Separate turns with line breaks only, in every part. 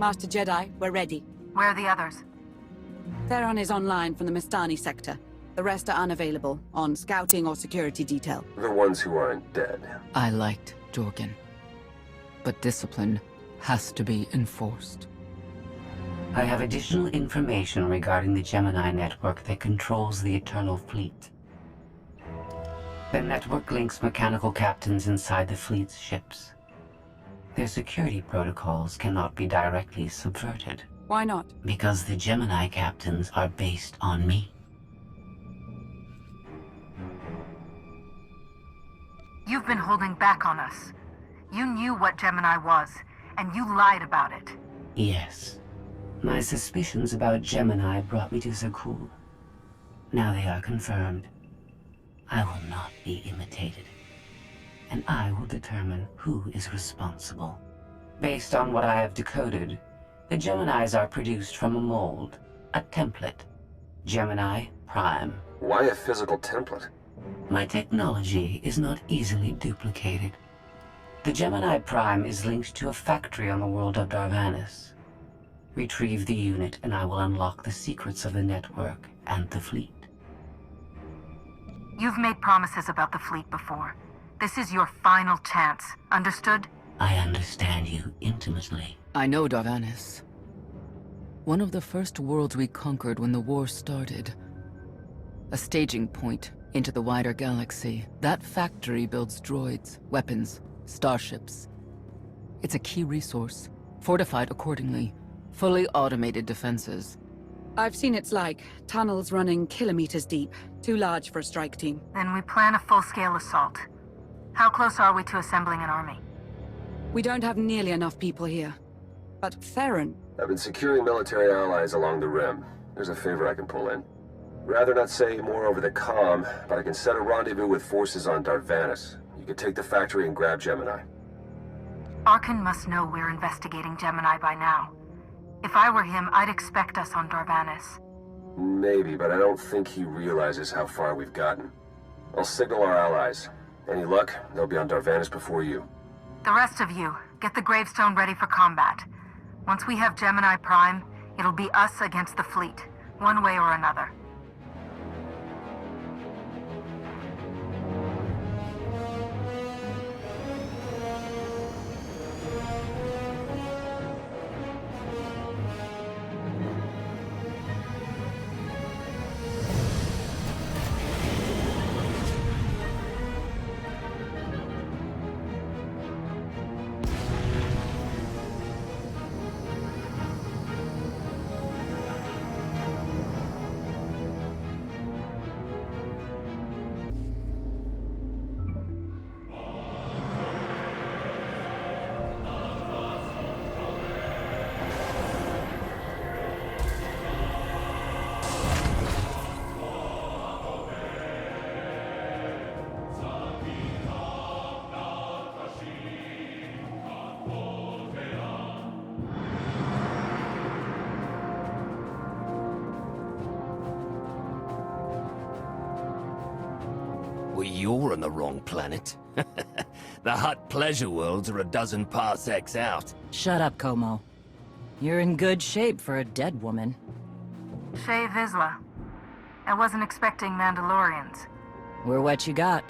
Master Jedi, we're ready.
Where are the others?
Theron is online from the Mistani sector. The rest are unavailable, on scouting or security detail.
The ones who aren't dead.
I liked Jorgen. But discipline has to be enforced.
I have additional information regarding the Gemini network that controls the Eternal Fleet. The network links mechanical captains inside the fleet's ships. Their security protocols cannot be directly subverted.
Why not?
Because the Gemini captains are based on me.
You've been holding back on us. You knew what Gemini was, and you lied about it.
Yes. My suspicions about Gemini brought me to Zakuul. Now they are confirmed. I will not be imitated. And I will determine who is responsible. Based on what I have decoded, the Geminis are produced from a mold, a template. Gemini Prime.
Why a physical template?
My technology is not easily duplicated. The Gemini Prime is linked to a factory on the world of Darvanis. Retrieve the unit and I will unlock the secrets of the network and the fleet.
You've made promises about the fleet before. This is your final chance. Understood?
I understand you intimately.
I know Darvanis. One of the first worlds we conquered when the war started. A staging point into the wider galaxy. That factory builds droids, weapons, starships. It's a key resource, fortified accordingly. Fully automated defenses.
I've seen its like. Tunnels running kilometers deep. Too large for a strike team.
Then we plan a full-scale assault. How close are we to assembling an army?
We don't have nearly enough people here. But Theron...
I've been securing military allies along the rim. There's a favor I can pull in. Rather not say more over the comm, but I can set a rendezvous with forces on Darvanis. You can take the factory and grab Gemini.
Arkan must know we're investigating Gemini by now. If I were him, I'd expect us on Darvanis.
Maybe, but I don't think he realizes how far we've gotten. I'll signal our allies. Any luck, they'll be on Darvanis before you.
The rest of you, get the gravestone ready for combat. Once we have Gemini Prime, it'll be us against the fleet, one way or another.
Well, you're on the wrong planet. The Hutt pleasure worlds are a dozen parsecs out.
Shut up, Como. You're in good shape for a dead woman.
Shay Vizsla. I wasn't expecting Mandalorians.
We're what you got.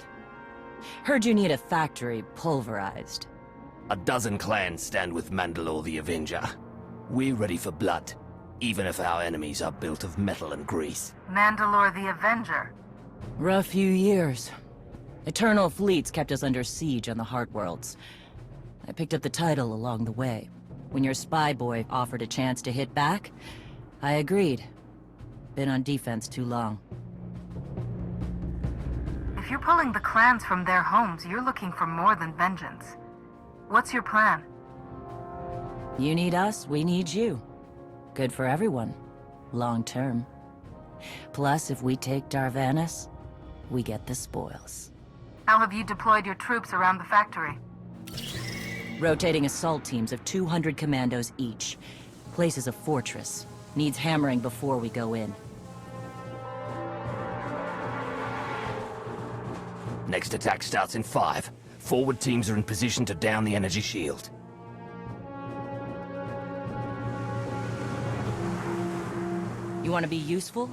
Heard you need a factory pulverized.
A dozen clans stand with Mandalore the Avenger. We're ready for blood, even if our enemies are built of metal and grease.
Mandalore the Avenger.
Rough few years. Eternal fleets kept us under siege on the Heart Worlds. I picked up the title along the way. When your spy boy offered a chance to hit back, I agreed. Been on defense too long.
If you're pulling the clans from their homes, you're looking for more than vengeance. What's your plan?
You need us, we need you. Good for everyone. Long term. Plus, if we take Darvanis, we get the spoils.
How have you deployed your troops around the factory?
Rotating assault teams of 200 commandos each. Place is a fortress. Needs hammering before we go in.
Next attack starts in 5. Forward teams are in position to down the energy shield.
You want to be useful?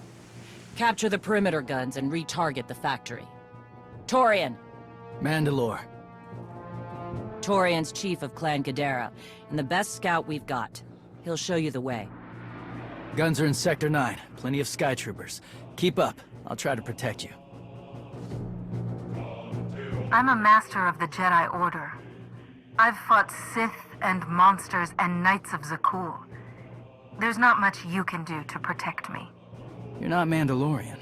Capture the perimeter guns and retarget the factory. Torian!
Mandalore.
Torian's chief of Clan Ghidorah, and the best scout we've got. He'll show you the way.
Guns are in Sector 9. Plenty of Sky Troopers. Keep up. I'll try to protect you.
I'm a master of the Jedi Order. I've fought Sith and monsters and Knights of Zakul. There's not much you can do to protect me.
You're not Mandalorian.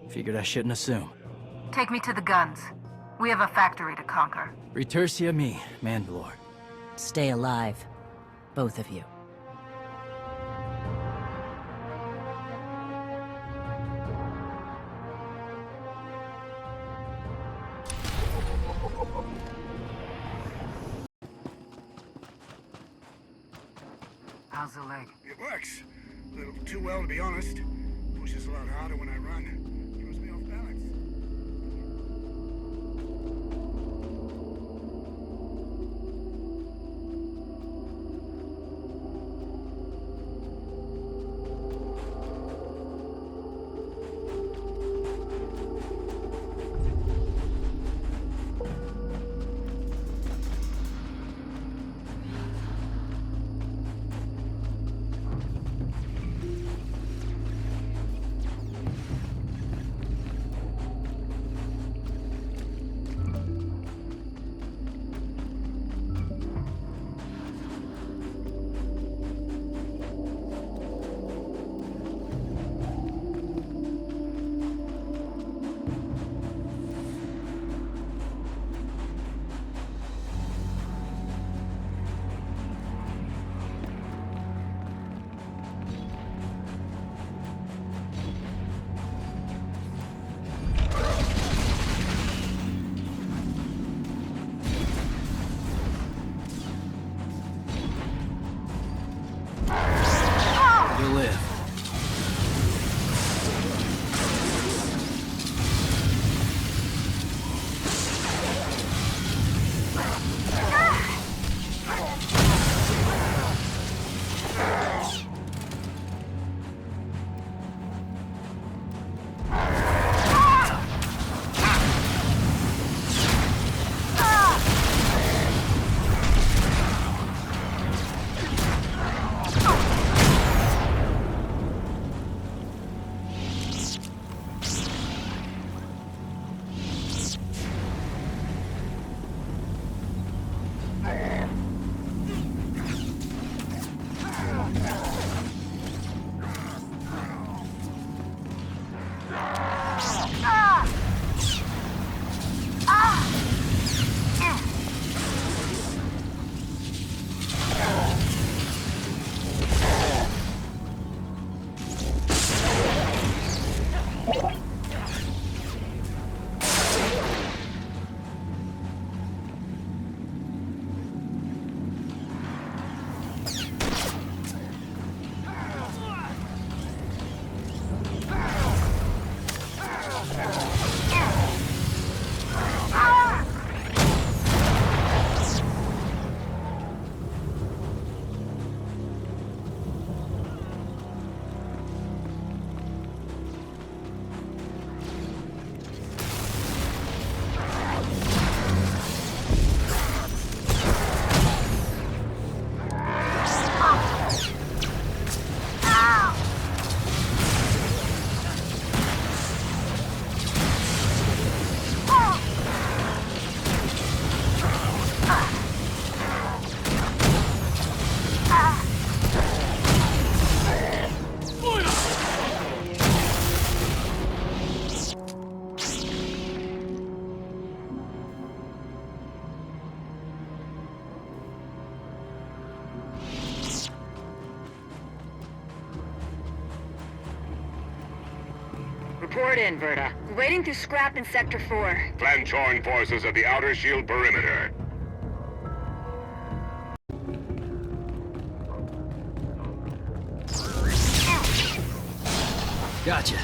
Figured I shouldn't assume.
Take me to the guns. We have a factory to conquer.
Retursia me, Mandalore.
Stay alive. Both of you.
How's the leg?
It works. A little too well, to be honest. Pushes a lot harder when I run. Throws me off balance.
You'll live.
Report in, Verta. Waiting to scrap in Sector 4.
Plan join forces at the outer shield perimeter.
Gotcha.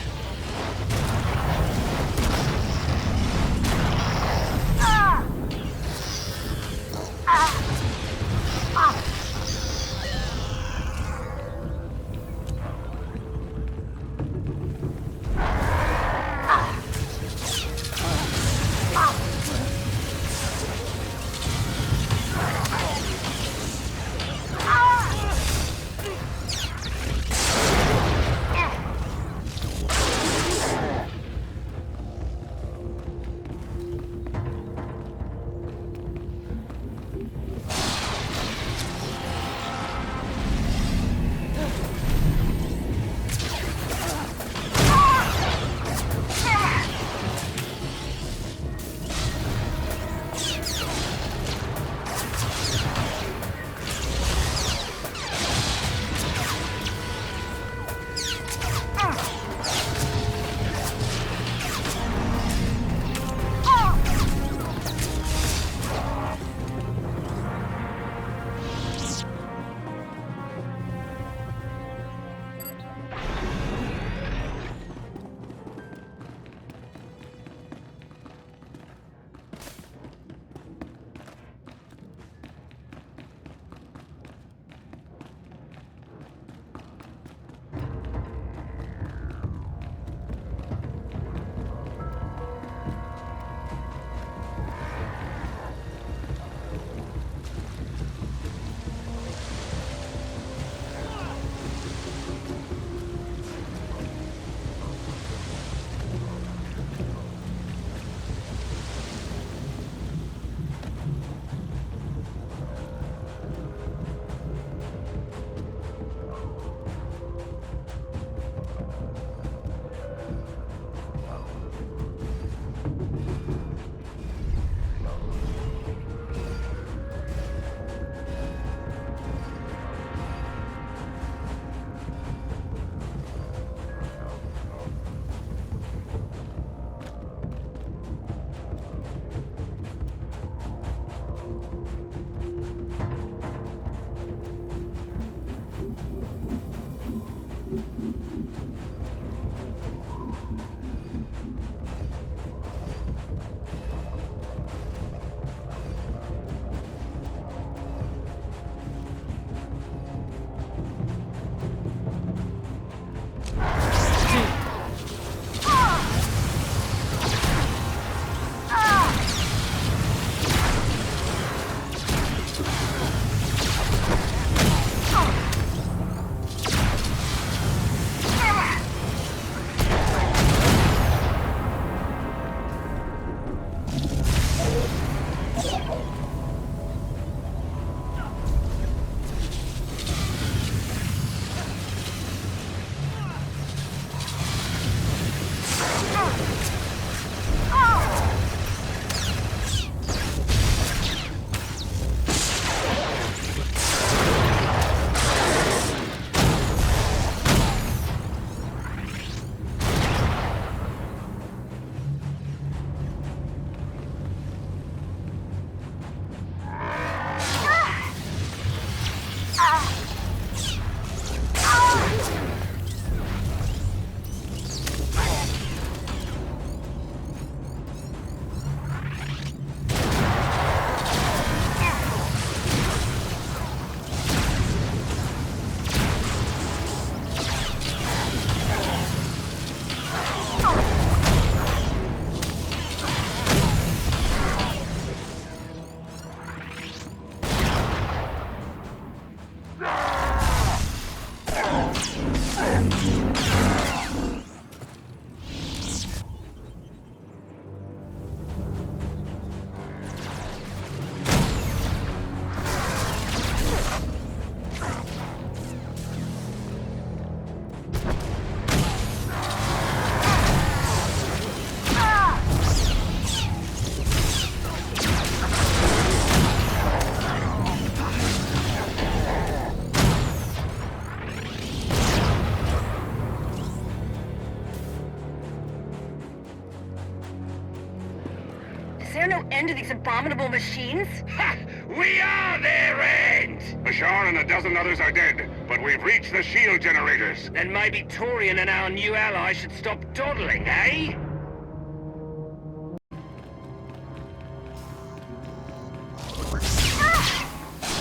there no end to these abominable machines?
Ha! We are their end! Bashar and a dozen others are dead, but we've reached the shield generators.
Then maybe Torian and our new ally should stop dawdling, eh?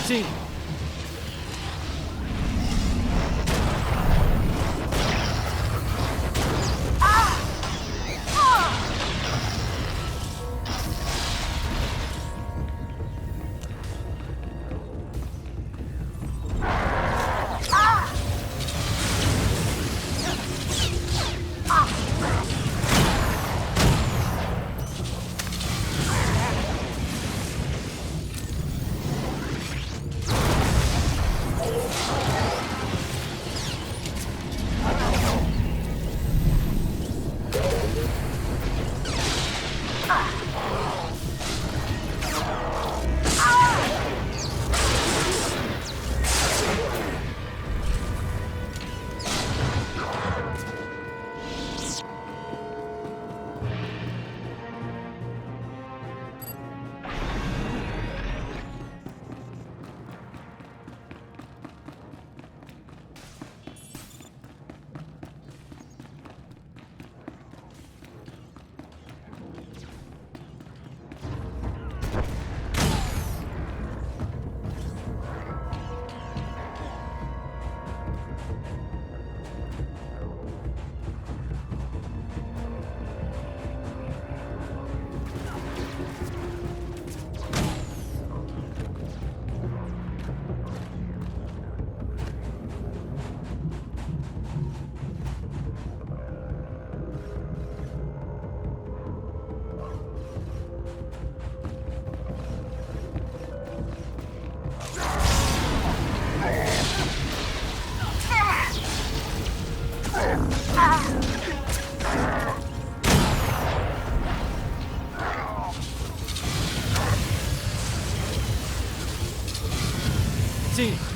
See. See.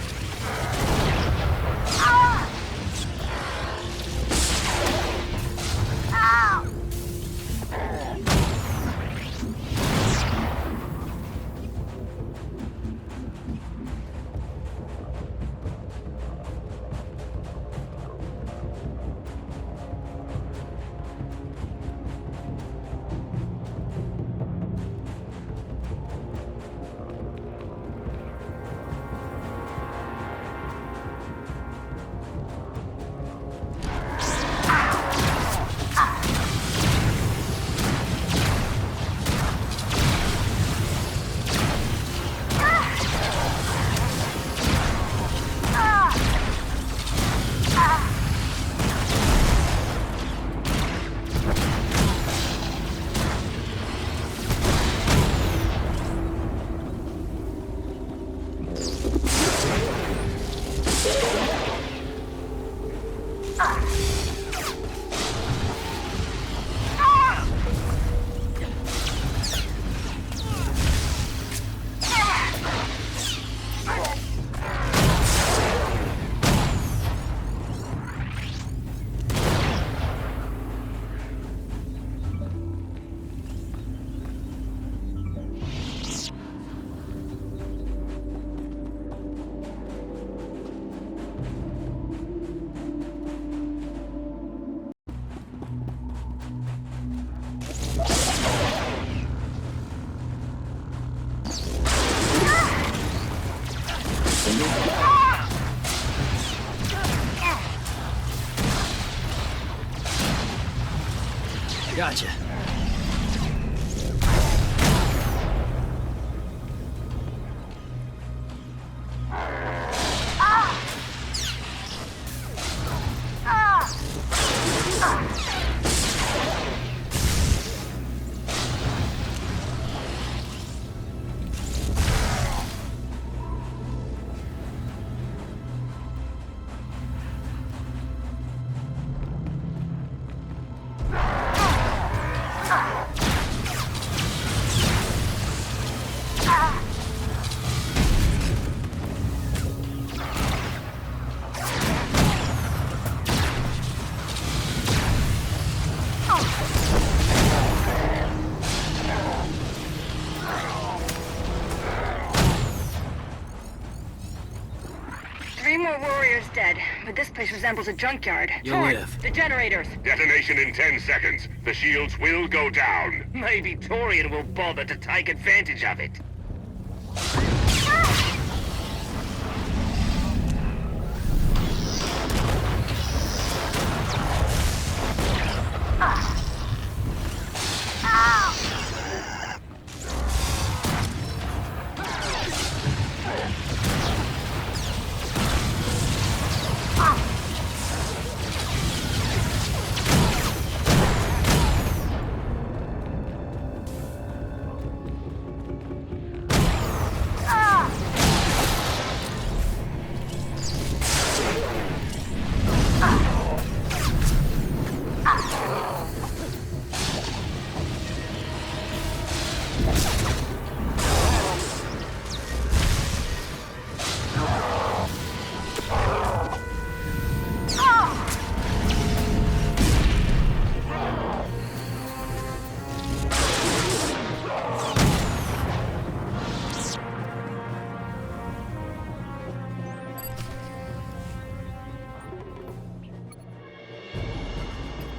Gotcha.
generator's dead, but this place resembles a junkyard.
You'll
Torn,
live.
the generators.
Detonation in 10 seconds. The shields will go down.
Maybe Torian will bother to take advantage of it.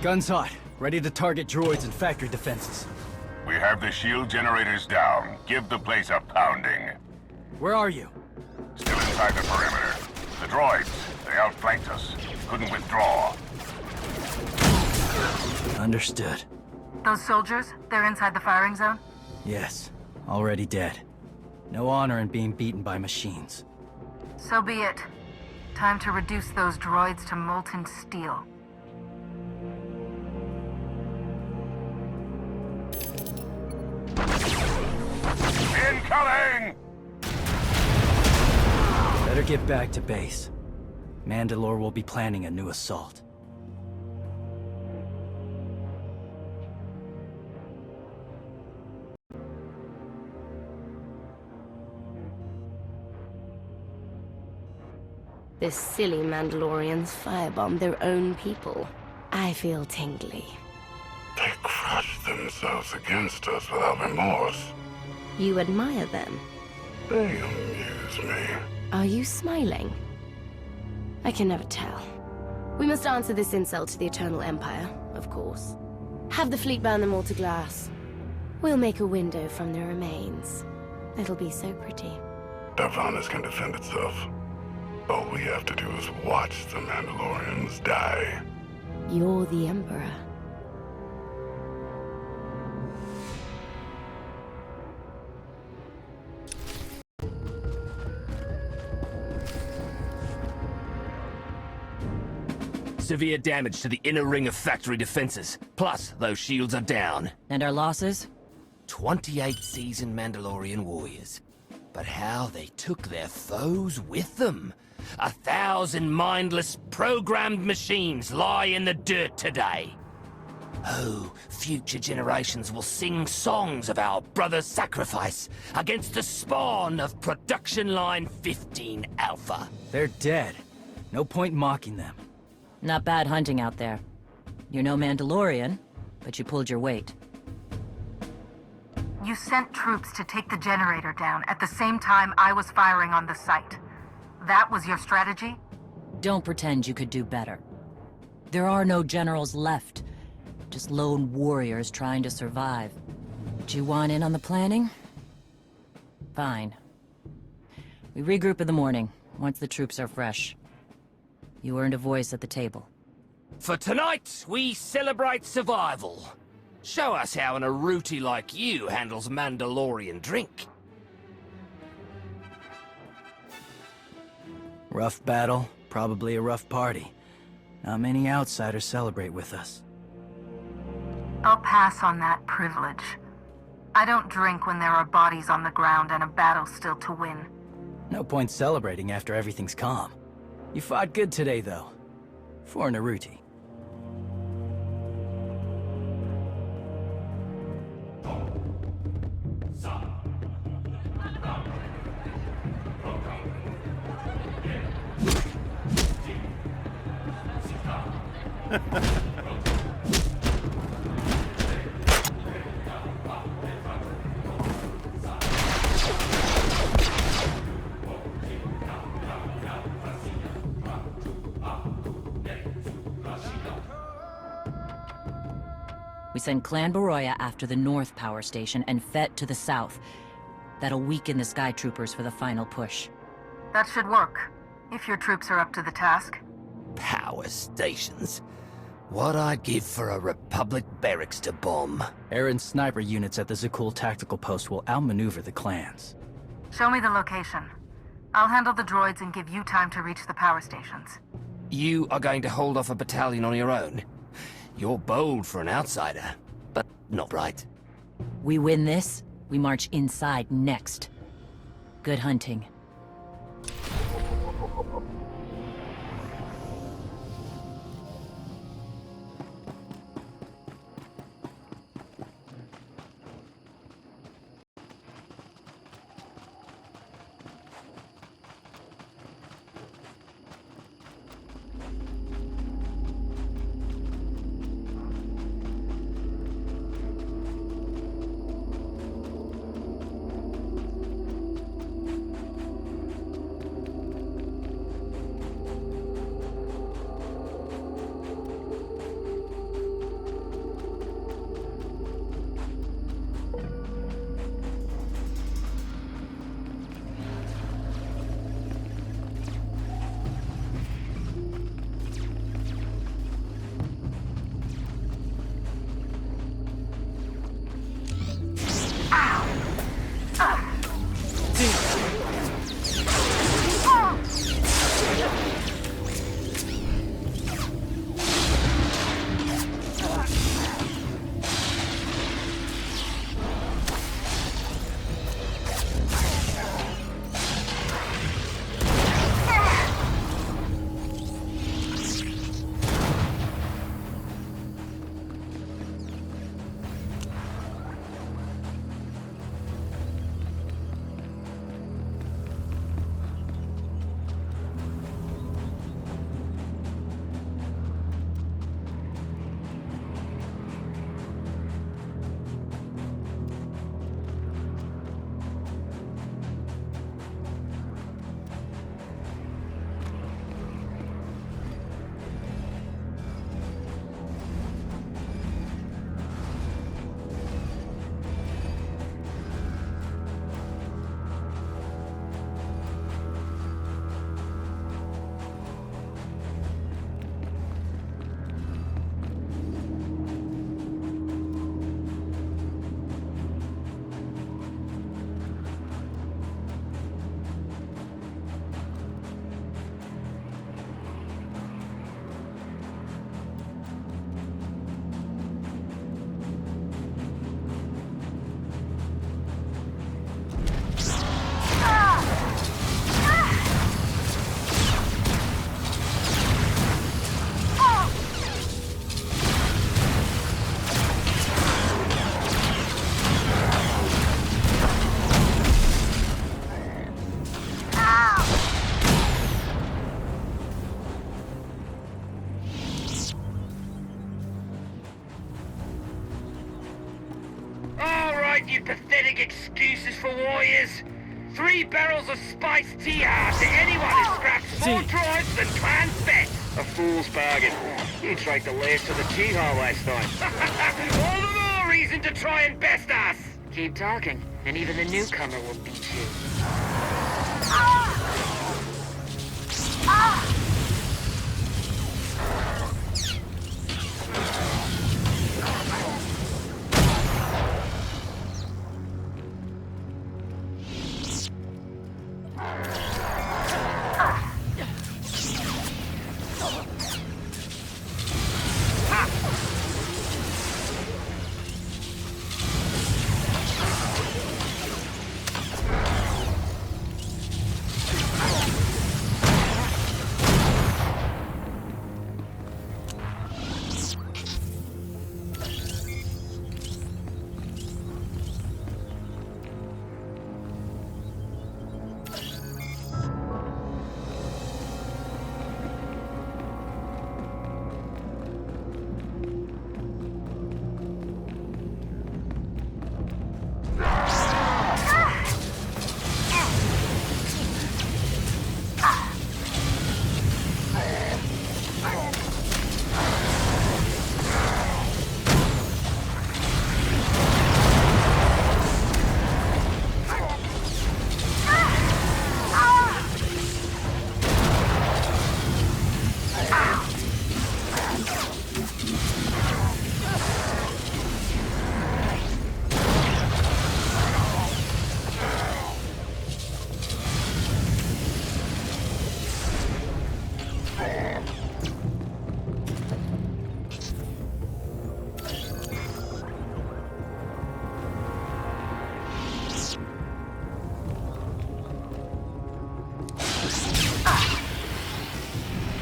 Guns hot. Ready to target droids and factory defenses.
We have the shield generators down. Give the place a pounding.
Where are you?
Still inside the perimeter. The droids, they outflanked us. Couldn't withdraw.
Understood.
Those soldiers, they're inside the firing zone?
Yes. Already dead. No honor in being beaten by machines.
So be it. Time to reduce those droids to molten steel.
Incoming!
Better get back to base. Mandalore will be planning a new assault.
The silly Mandalorians firebomb their own people. I feel tingly.
They crushed themselves against us without remorse.
You admire them?
They amuse me.
Are you smiling? I can never tell. We must answer this insult to the Eternal Empire, of course. Have the fleet burn them all to glass. We'll make a window from their remains. It'll be so pretty.
Darvanis can defend itself. All we have to do is watch the Mandalorians die.
You're the Emperor.
Severe damage to the inner ring of factory defenses. Plus, those shields are down.
And our losses?
28 seasoned Mandalorian warriors. But how they took their foes with them. 1,000 mindless, programmed machines lie in the dirt today. Oh, future generations will sing songs of our brother's sacrifice against the spawn of Production Line 15 Alpha.
They're dead. No point mocking them.
Not bad hunting out there. You're no Mandalorian, but you pulled your weight.
You sent troops to take the generator down at the same time I was firing on the site. That was your strategy?
Don't pretend you could do better. There are no generals left. Just lone warriors trying to survive. Do you want in on the planning? Fine. We regroup in the morning, once the troops are fresh. You earned a voice at the table.
For tonight, we celebrate survival. Show us how an Aruti like you handles Mandalorian drink.
Rough battle, probably a rough party. Not many outsiders celebrate with us.
I'll pass on that privilege. I don't drink when there are bodies on the ground and a battle still to win.
No point celebrating after everything's calm. You fought good today, though. For an Aruti.
Send Clan Baroya after the North Power Station and Fett to the south. That'll weaken the Sky Troopers for the final push.
That should work, if your troops are up to the task.
Power stations? What I'd give for a Republic barracks to bomb.
Aaron's sniper units at the Zakul tactical post will outmaneuver the clans.
Show me the location. I'll handle the droids and give you time to reach the power stations.
You are going to hold off a battalion on your own? You're bold for an outsider, but not right.
We win this, we march inside next. Good hunting.
You pathetic excuses for warriors. 3 barrels of spiced tea to anyone who scraps more droids than clan Fett.
A fool's bargain. You drank the last of the tea hall last night.
All the more reason to try and best us.
Keep talking, and even the newcomer will beat you.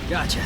Gotcha.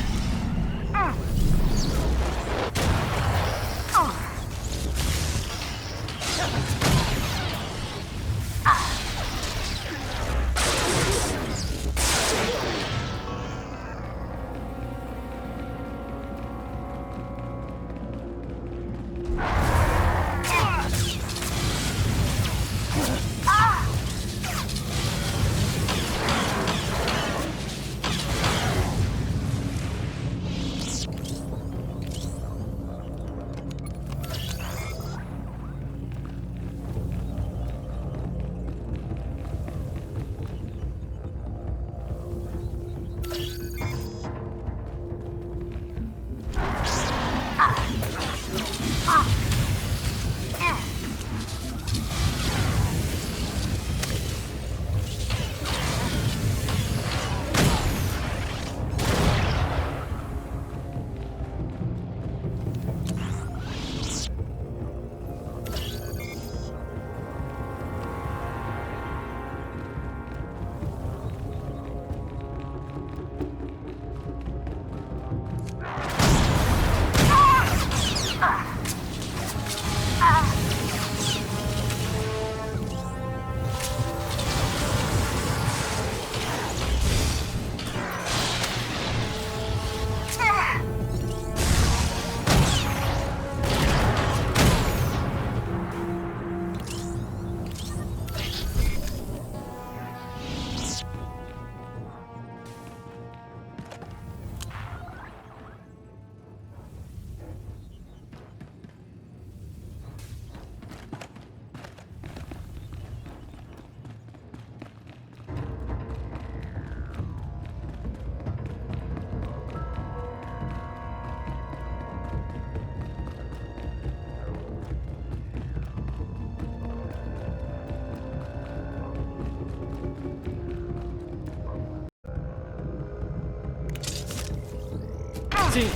See.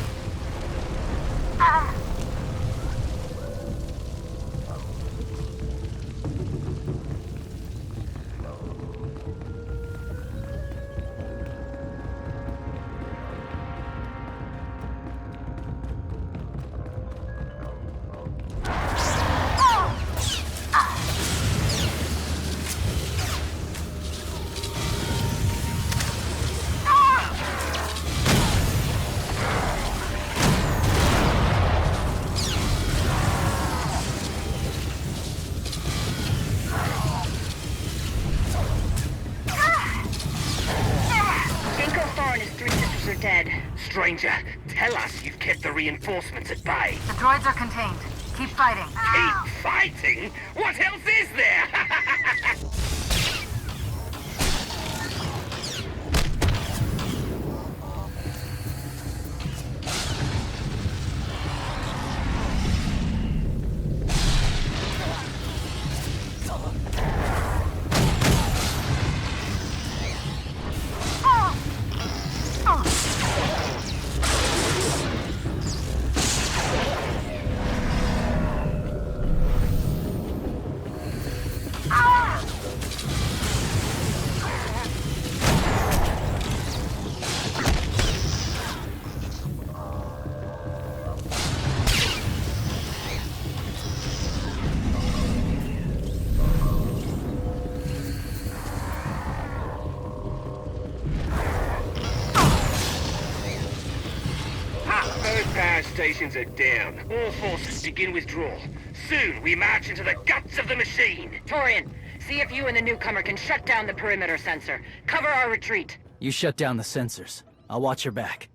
Stranger, tell us you've kept the reinforcements at bay.
The droids are contained. Keep fighting.
Keep fighting? What else is there? Stations are down. All forces begin withdrawal. Soon we march into the guts of the machine.
Torian, see if you and the newcomer can shut down the perimeter sensor. Cover our retreat.
You shut down the sensors. I'll watch your back.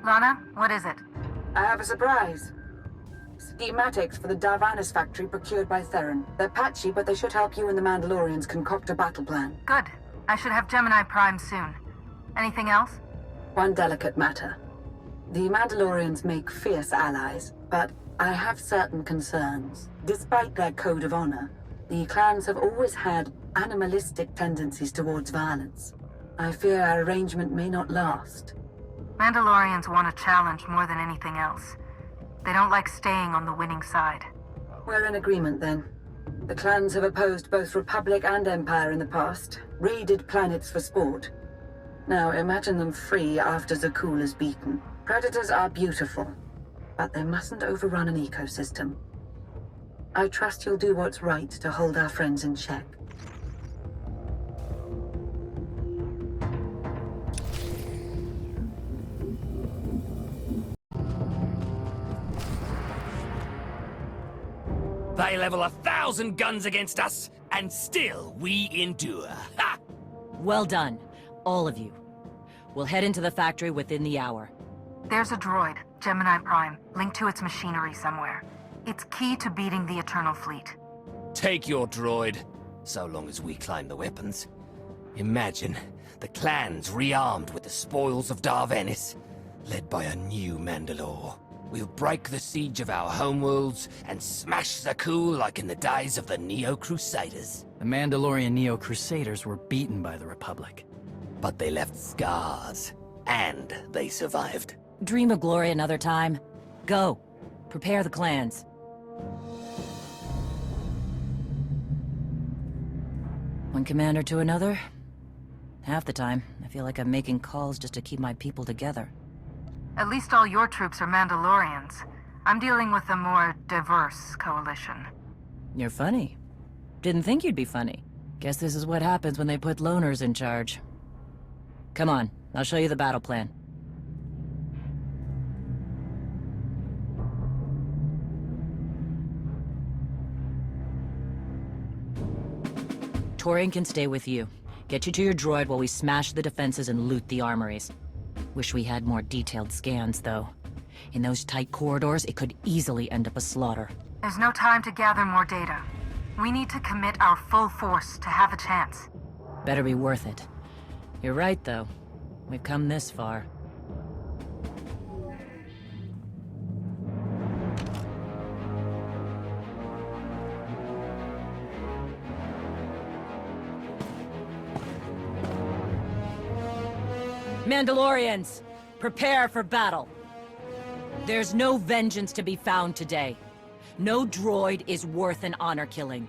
Lana, what is it?
I have a surprise. Schematics for the Darvanis factory procured by Theron. They're patchy, but they should help you and the Mandalorians concoct a battle plan.
Good. I should have Gemini Prime soon. Anything else?
One delicate matter. The Mandalorians make fierce allies, but I have certain concerns. Despite their code of honor, the clans have always had animalistic tendencies towards violence. I fear our arrangement may not last.
Mandalorians want a challenge more than anything else. They don't like staying on the winning side.
We're in agreement then. The clans have opposed both Republic and Empire in the past, raided planets for sport. Now imagine them free after Zakul is beaten. Predators are beautiful, but they mustn't overrun an ecosystem. I trust you'll do what's right to hold our friends in check.
They level 1,000 guns against us, and still we endure. Ha!
Well done, all of you. We'll head into the factory within the hour.
There's a droid, Gemini Prime, linked to its machinery somewhere. It's key to beating the Eternal Fleet.
Take your droid, so long as we claim the weapons. Imagine the clans rearmed with the spoils of Darvanis, led by a new Mandalore. We'll break the siege of our homeworlds and smash Zakul like in the days of the Neo-Crusaders.
The Mandalorian Neo-Crusaders were beaten by the Republic.
But they left scars, and they survived.
Dream of glory another time. Go. Prepare the clans. One commander to another. Half the time, I feel like I'm making calls just to keep my people together.
At least all your troops are Mandalorians. I'm dealing with a more diverse coalition.
You're funny. Didn't think you'd be funny. Guess this is what happens when they put loners in charge. Come on, I'll show you the battle plan. Torian can stay with you. Get you to your droid while we smash the defenses and loot the armories. Wish we had more detailed scans, though. In those tight corridors, it could easily end up a slaughter.
There's no time to gather more data. We need to commit our full force to have a chance.
Better be worth it. You're right, though. We've come this far. Mandalorians, prepare for battle. There's no vengeance to be found today. No droid is worth an honor killing.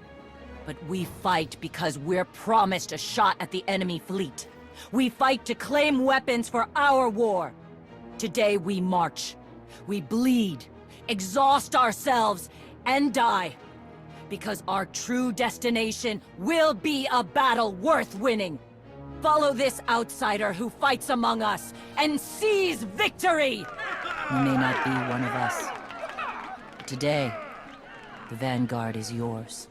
But we fight because we're promised a shot at the enemy fleet. We fight to claim weapons for our war. Today we march. We bleed, exhaust ourselves, and die. Because our true destination will be a battle worth winning. Follow this outsider who fights among us and seize victory! You may not be one of us. But today, the Vanguard is yours.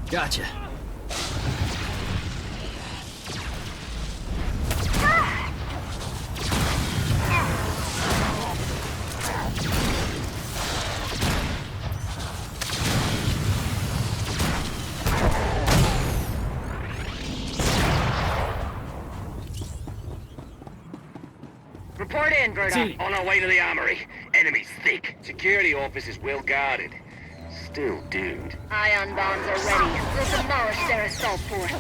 Gotcha.
Report in, Verda. On our way to the armory. Enemies thick. Security office is well guarded. Still doomed.
Ion bombs are ready. We'll demolish their assault force.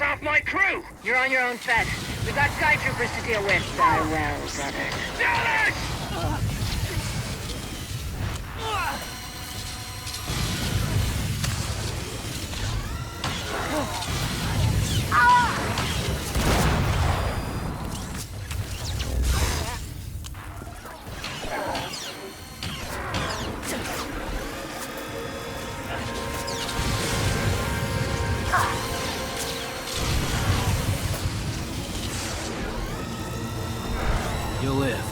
off my crew! You're on your own, Fed. We've got Sky Troopers to deal with. Very well, brother.
Dallas!
You'll live.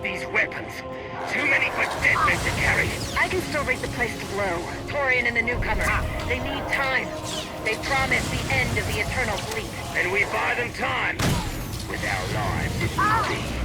These weapons. Too many for dead men to carry.
I can still rate the place to blow. Torian and the newcomer. They need time. They promised the end of the Eternal Fleet.
And we buy them time. With our lives, if need be.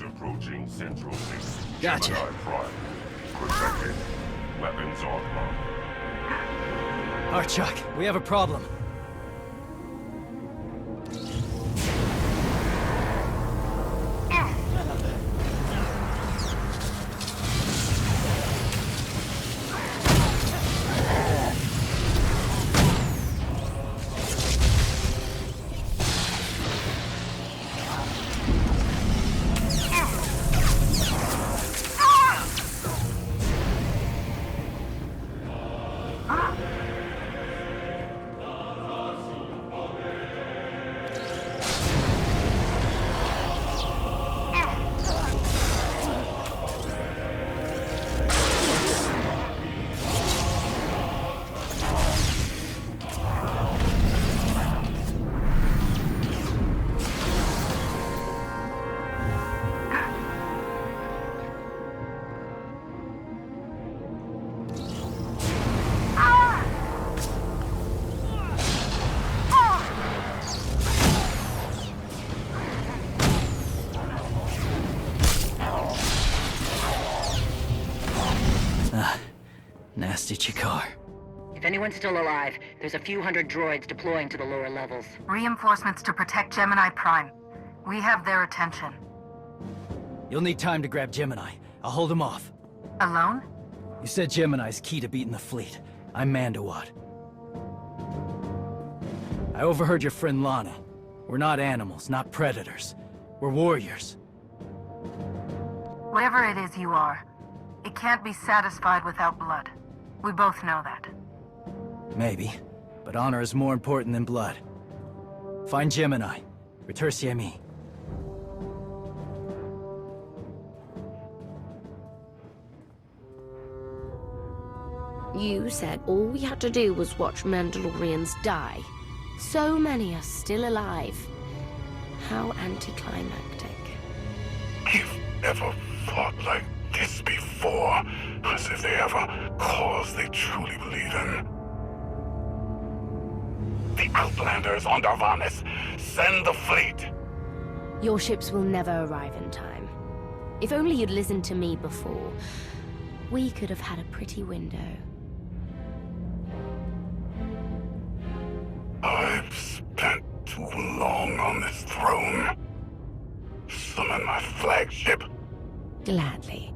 Approaching Central Base.
Gotcha.
Gemini Prime. Protected. Weapons online.
Archuk, we have a problem. Nasty Chikar.
If anyone's still alive, there's a few hundred droids deploying to the lower levels.
Reinforcements to protect Gemini Prime. We have their attention.
You'll need time to grab Gemini. I'll hold him off.
Alone?
You said Gemini's key to beating the fleet. I'm Mandalore. I overheard your friend Lana. We're not animals, not predators. We're warriors.
Whatever it is you are, it can't be satisfied without blood. We both know that.
Maybe, but honor is more important than blood. Find Gemini. Retursi me.
You said all we had to do was watch Mandalorians die. So many are still alive. How anticlimactic.
I've never fought like this before, as if they have a cause they truly believe in. The Outlanders on Darvanis! Send the fleet!
Your ships will never arrive in time. If only you'd listened to me before, we could have had a pretty window.
I've spent too long on this throne. Summon my flagship.
Gladly.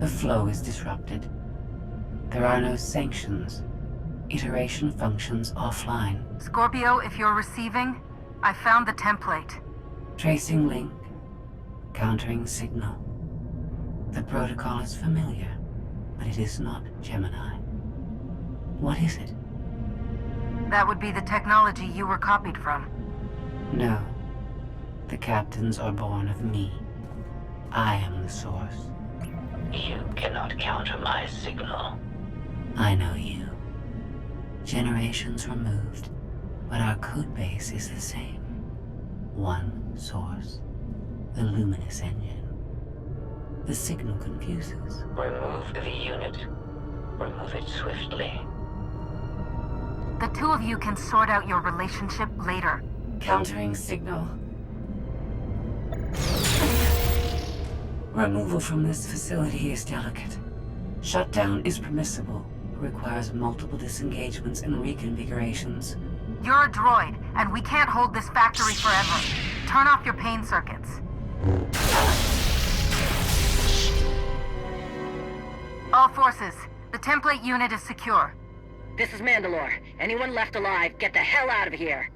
The flow is disrupted. There are no sanctions. Iteration functions offline.
Scorpio, if you're receiving, I found the template.
Tracing link. Countering signal. The protocol is familiar, but it is not Gemini. What is it?
That would be the technology you were copied from.
No. The captains are born of me. I am the source.
You cannot counter my signal.
I know you. Generations removed, but our code base is the same. One source. The luminous engine. The signal confuses.
Remove the unit. Remove it swiftly.
The two of you can sort out your relationship later.
Countering signal. Removal from this facility is delicate. Shutdown is permissible, but requires multiple disengagements and reconfigurations.
You're a droid, and we can't hold this factory forever. Turn off your pain circuits. All forces, the template unit is secure.
This is Mandalore. Anyone left alive, get the hell out of here.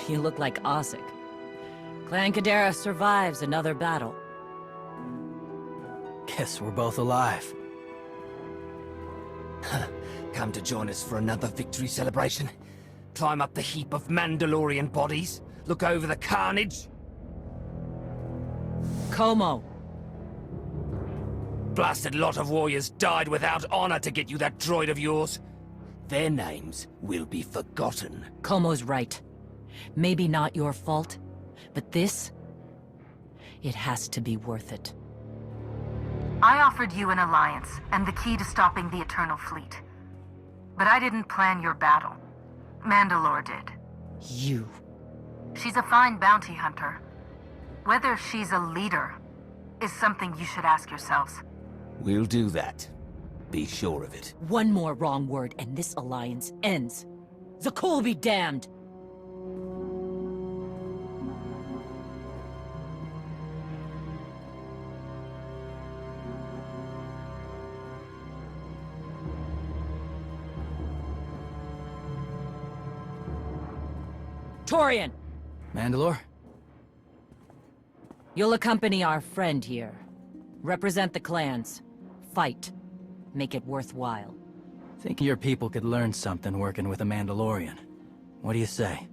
You look like Osik. Clan Kadera survives another battle.
Guess we're both alive.
Come to join us for another victory celebration? Climb up the heap of Mandalorian bodies? Look over the carnage?
Como.
Blasted lot of warriors died without honor to get you that droid of yours. Their names will be forgotten.
Como's right. Maybe not your fault, but this... it has to be worth it.
I offered you an alliance, and the key to stopping the Eternal Fleet. But I didn't plan your battle. Mandalore did.
You.
She's a fine bounty hunter. Whether she's a leader is something you should ask yourselves.
We'll do that. Be sure of it.
One more wrong word and this alliance ends. Zakul be damned! Torian!
Mandalore?
You'll accompany our friend here. Represent the clans. Fight. Make it worthwhile.
Think your people could learn something working with a Mandalorian. What do you say?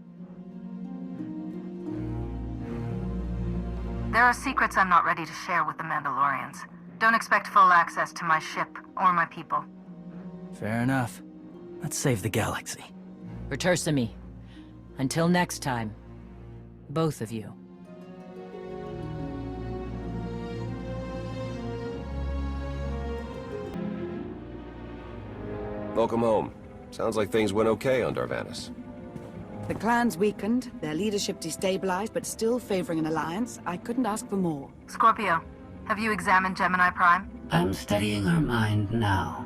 There are secrets I'm not ready to share with the Mandalorians. Don't expect full access to my ship or my people.
Fair enough. Let's save the galaxy.
Return me. Until next time, both of you.
Welcome home. Sounds like things went okay on Darvanis.
The clans weakened, their leadership destabilized, but still favoring an alliance. I couldn't ask for more.
Scorpio, have you examined Gemini Prime?
I'm studying her mind now.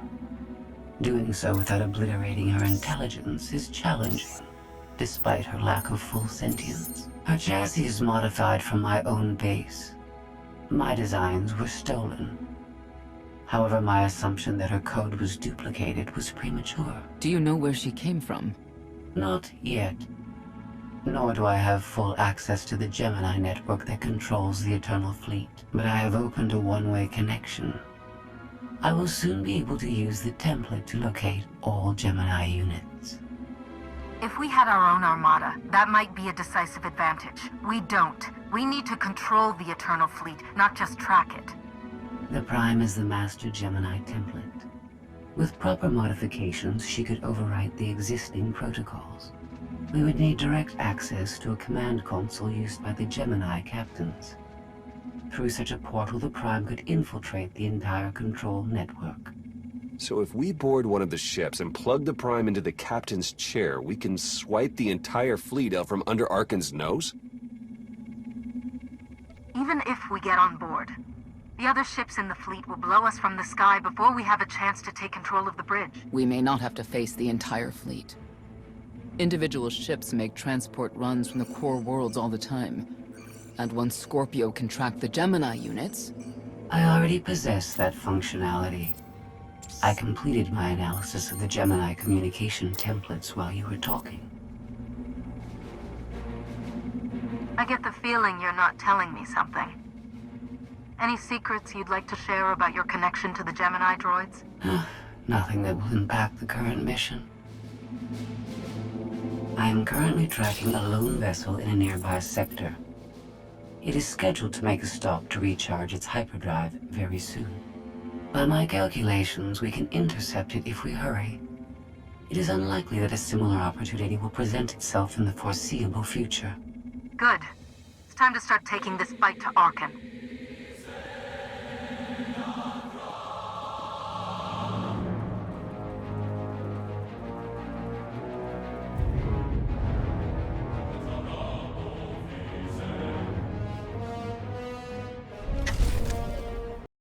Doing so without obliterating her intelligence is challenging, despite her lack of full sentience. Her chassis is modified from my own base. My designs were stolen. However, my assumption that her code was duplicated was premature.
Do you know where she came from?
Not yet. Nor do I have full access to the Gemini network that controls the Eternal Fleet. But I have opened a one-way connection. I will soon be able to use the template to locate all Gemini units.
If we had our own armada, that might be a decisive advantage. We don't. We need to control the Eternal Fleet, not just track it.
The Prime is the master Gemini template. With proper modifications, she could overwrite the existing protocols. We would need direct access to a command console used by the Gemini captains. Through such a portal, the Prime could infiltrate the entire control network.
So if we board one of the ships and plug the Prime into the captain's chair, we can swipe the entire fleet out from under Arkan's nose?
Even if we get on board, the other ships in the fleet will blow us from the sky before we have a chance to take control of the bridge.
We may not have to face the entire fleet. Individual ships make transport runs from the core worlds all the time. And once Scorpio can track the Gemini units...
I already possess that functionality. I completed my analysis of the Gemini communication templates while you were talking.
I get the feeling you're not telling me something. Any secrets you'd like to share about your connection to the Gemini droids?
Nothing that will impact the current mission. I am currently tracking a lone vessel in a nearby sector. It is scheduled to make a stop to recharge its hyperdrive very soon. By my calculations, we can intercept it if we hurry. It is unlikely that a similar opportunity will present itself in the foreseeable future.
Good. It's time to start taking this fight to Arkan.